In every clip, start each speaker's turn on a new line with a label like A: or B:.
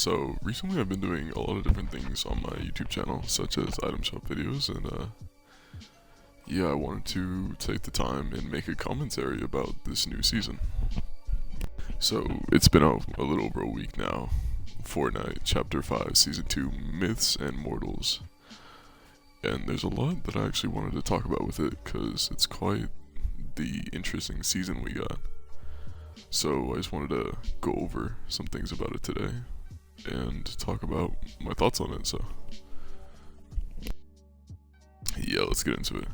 A: So recently I've been doing a lot of different things on my YouTube channel, such as item shop videos, and yeah, I wanted to take the time and make a commentary about this new season. So it's been a little over a week now. Fortnite Chapter 5 Season 2 Myths and Mortals. And there's a lot that I actually wanted to talk about with it, because it's quite the interesting season we got. So I just wanted to go over some things about it today and talk about my thoughts on it. So yeah, let's get into it.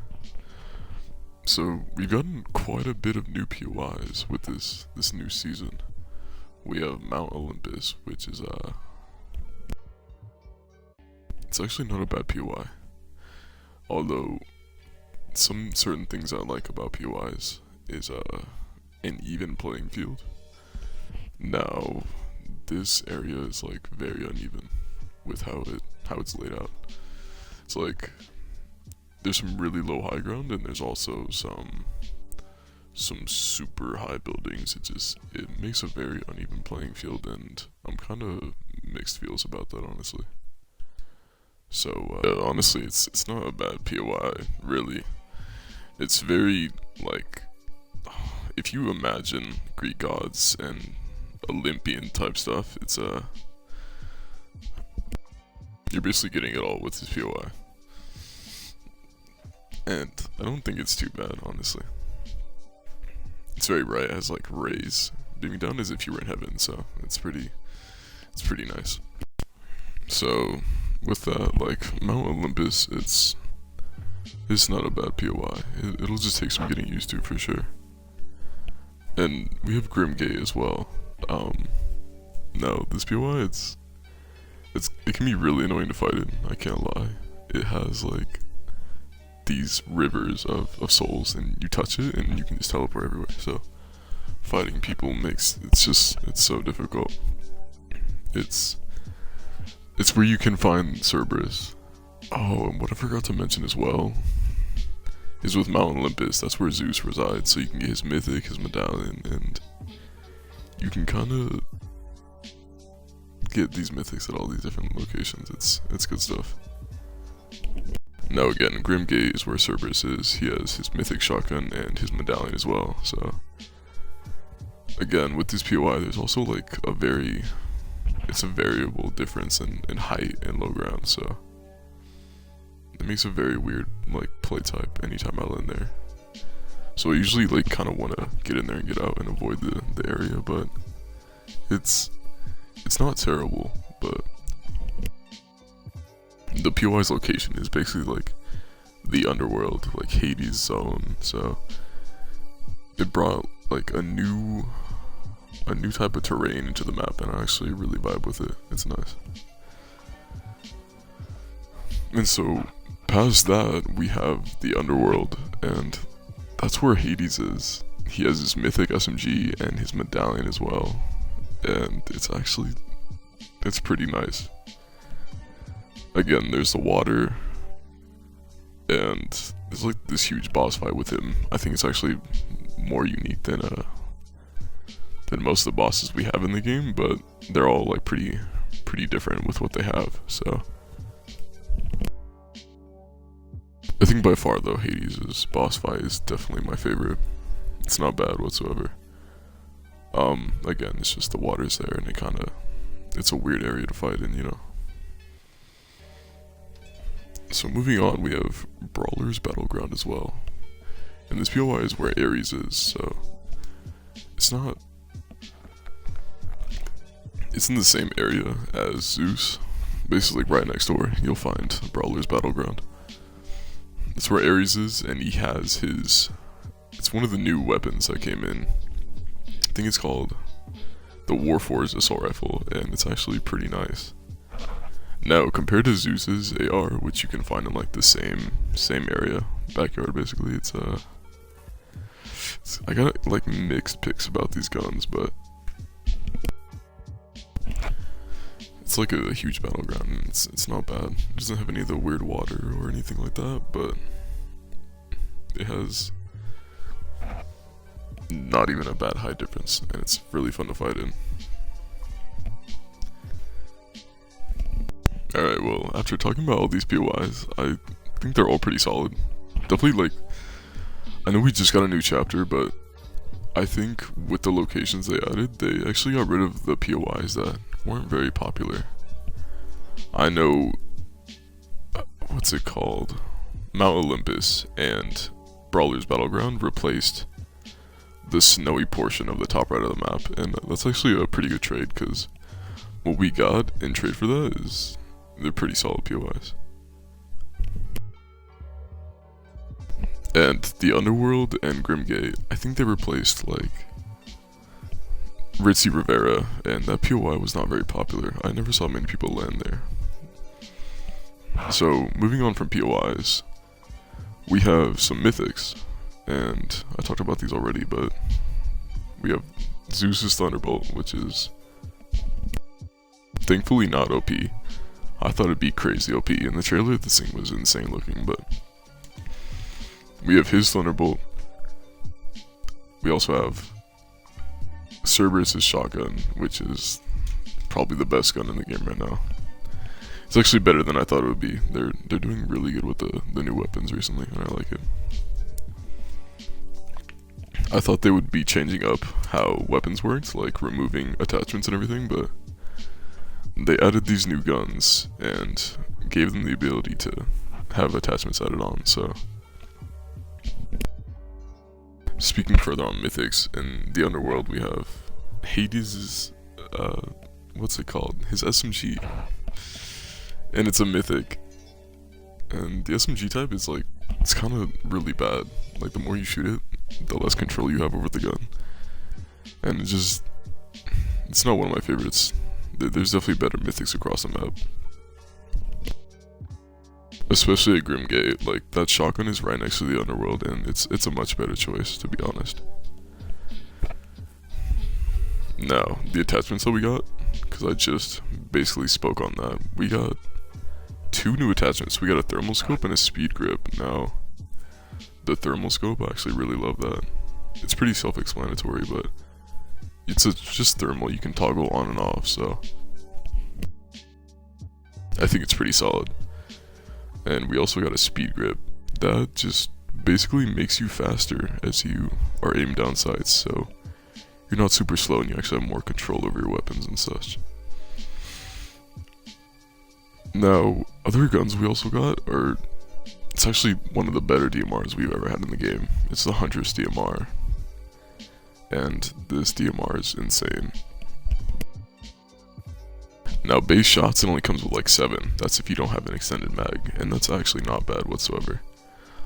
A: So we've gotten quite a bit of new POIs with this new season. We have Mount Olympus, which is it's actually not a bad POI. Although some certain things I like about POIs is an even playing field. Now, this area is like very uneven with how it's laid out. It's like there's some really low high ground, and there's also some super high buildings. It makes a very uneven playing field, and I'm kind of mixed feels about that, honestly. So honestly, it's not a bad POI, really. It's very like, if you imagine Greek gods and Olympian type stuff, it's you're basically getting it all with this POI. And I don't think it's too bad, honestly. It's very bright. It has like rays beaming down as if you were in heaven, so it's pretty nice. So with that, like Mount Olympus, it's not a bad POI. It'll just take some getting used to for sure. And we have Grimgate as well. No, this POI, it can be really annoying to fight in, I can't lie. It has like these rivers of souls, and you touch it and you can just teleport everywhere, so fighting people it's so difficult. It's where you can find Cerberus. Oh, and what I forgot to mention as well is with Mount Olympus, that's where Zeus resides, so you can get his mythic, his medallion, and you can kind of get these mythics at all these different locations. It's good stuff. Now again, Grimgate is where Cerberus is. He has his mythic shotgun and his medallion as well, so again, with this POI, there's also like it's a variable difference in height and low ground, so it makes a very weird like play type anytime I land there. So I usually like kind of want to get in there and get out and avoid the area, but it's not terrible. But the POI's location is basically like the underworld, like Hades zone, so it brought like a new type of terrain into the map, and I actually really vibe with it. It's nice. And so past that, we have the underworld, and that's where Hades is. He has his mythic SMG and his medallion as well, and it's pretty nice. Again, there's the water, and there's like this huge boss fight with him. I think it's actually more unique than most of the bosses we have in the game, but they're all like pretty different with what they have, so I think by far though, Hades' boss fight is definitely my favorite. It's not bad whatsoever. Again, it's just the water's there, and it's a weird area to fight in, you know. So moving on, we have Brawler's Battleground as well. And this POI is where Ares is, so it's in the same area as Zeus. Basically right next door, you'll find Brawler's Battleground. That's where Ares is, and he has it's one of the new weapons that came in. I think it's called the Warforged Assault Rifle, and it's actually pretty nice. Now, compared to Zeus's AR, which you can find in like the same area, backyard basically, I got like mixed picks about these guns, but it's like a huge battleground, and it's not bad. It doesn't have any of the weird water or anything like that, but it has not even a bad height difference, and it's really fun to fight in. Alright, well, after talking about all these POIs, I think they're all pretty solid. Definitely, like, I know we just got a new chapter, but I think with the locations they added, they actually got rid of the POIs that weren't very popular. I know, what's it called? Mount Olympus and Brawler's Battleground replaced the snowy portion of the top right of the map, and that's actually a pretty good trade, because what we got in trade for that is they're pretty solid POIs. And the Underworld and Grimgate, I think they replaced like Ritzy Rivera, and that POI was not very popular. I never saw many people land there. So moving on from POIs, we have some mythics, and I talked about these already, but we have Zeus's Thunderbolt, which is thankfully not OP. I thought it'd be crazy OP. In the trailer, this thing was insane looking, but we have his Thunderbolt. We also have Cerberus' shotgun, which is probably the best gun in the game right now. It's actually better than I thought it would be. They're doing really good with the new weapons recently, and I like it. I thought they would be changing up how weapons worked, like removing attachments and everything, but they added these new guns and gave them the ability to have attachments added on, so. Speaking further on mythics, in the Underworld we have Hades' what's it called? His SMG. And it's a mythic. And the SMG type is like, it's kind of really bad. Like the more you shoot it, the less control you have over the gun. And it's not one of my favorites. There's definitely better mythics across the map. Especially at Grimgate, like that shotgun is right next to the Underworld, and it's a much better choice, to be honest. Now, the attachments that we got, because I just basically spoke on that, we got 2 new attachments. We got a thermal scope and a speed grip. Now, the thermal scope, I actually really love that. It's pretty self-explanatory, but it's just thermal. You can toggle on and off, so I think it's pretty solid. And we also got a speed grip that just basically makes you faster as you are aimed down sights, so you're not super slow and you actually have more control over your weapons and such. Now, other guns we also got are, it's actually one of the better DMRs we've ever had in the game. It's the Huntress DMR, and this DMR is insane. Now, base shots, it only comes with like 7. That's if you don't have an extended mag, and that's actually not bad whatsoever.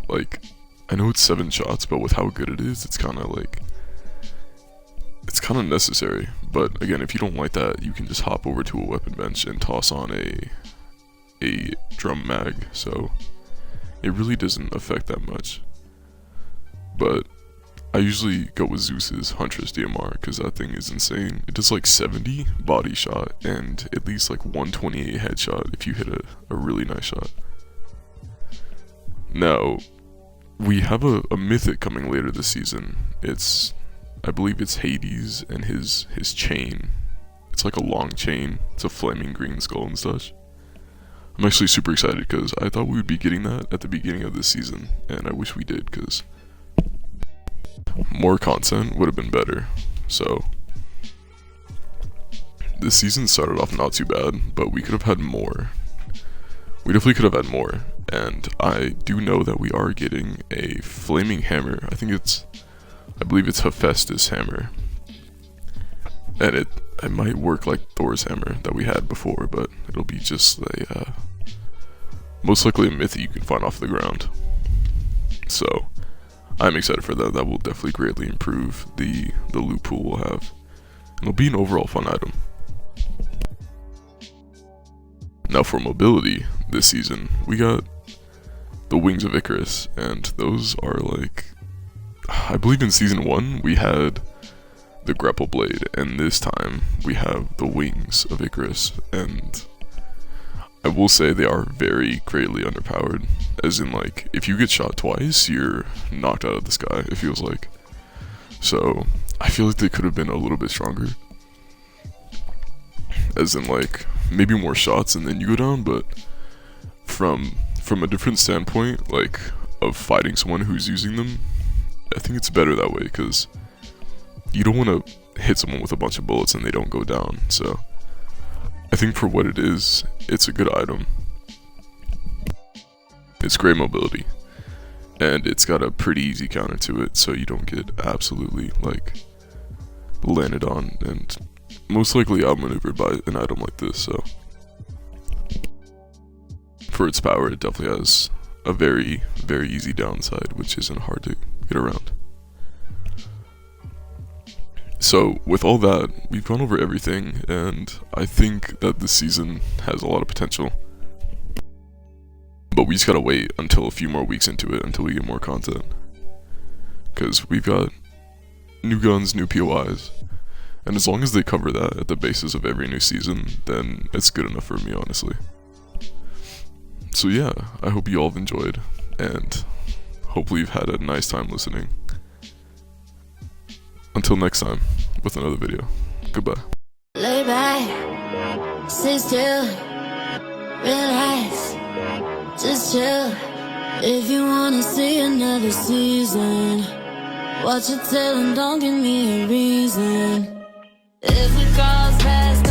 A: Like, I know it's 7 shots, but with how good it is, it's kind of like, it's kind of necessary. But again, if you don't like that, you can just hop over to a weapon bench and toss on a drum mag, so it really doesn't affect that much. But I usually go with Zeus's Huntress DMR because that thing is insane. It does like 70 body shot and at least like 128 headshot if you hit a really nice shot. Now, we have a mythic coming later this season. I believe it's Hades and his chain. It's like a long chain. It's a flaming green skull and such. I'm actually super excited because I thought we would be getting that at the beginning of this season, and I wish we did because more content would have been better. So this season started off not too bad, but we could have had more. We definitely could have had more, and I do know that we are getting a flaming hammer. I believe it's Hephaestus hammer, and it might work like Thor's hammer that we had before, but it'll be just most likely a myth that you can find off the ground. So I'm excited for that. That will definitely greatly improve the loot pool we'll have. And it'll be an overall fun item. Now for mobility this season, we got the Wings of Icarus, and those are like, I believe in season 1 we had the grapple blade, and this time we have the Wings of Icarus, and I will say they are very greatly underpowered, as in like, if you get shot twice, you're knocked out of the sky, it feels like. So, I feel like they could have been a little bit stronger. As in like, maybe more shots and then you go down, but from a different standpoint, like of fighting someone who's using them, I think it's better that way, because you don't want to hit someone with a bunch of bullets and they don't go down. So I think for what it is, it's a good item. It's great mobility, and it's got a pretty easy counter to it, so you don't get absolutely like landed on and most likely outmaneuvered by an item like this. So for its power, it definitely has a very, very easy downside, which isn't hard to get around. So with all that, we've gone over everything, and I think that this season has a lot of potential. But we just gotta wait until a few more weeks into it until we get more content. Because we've got new guns, new POIs, and as long as they cover that at the basis of every new season, then it's good enough for me, honestly. So yeah, I hope you all have enjoyed, and hopefully you've had a nice time listening. Until next time, with another video. Goodbye.
B: Lay back, stay still, relax, just chill. If you wanna see another season, watch your tail and don't give me a reason. If it calls fast,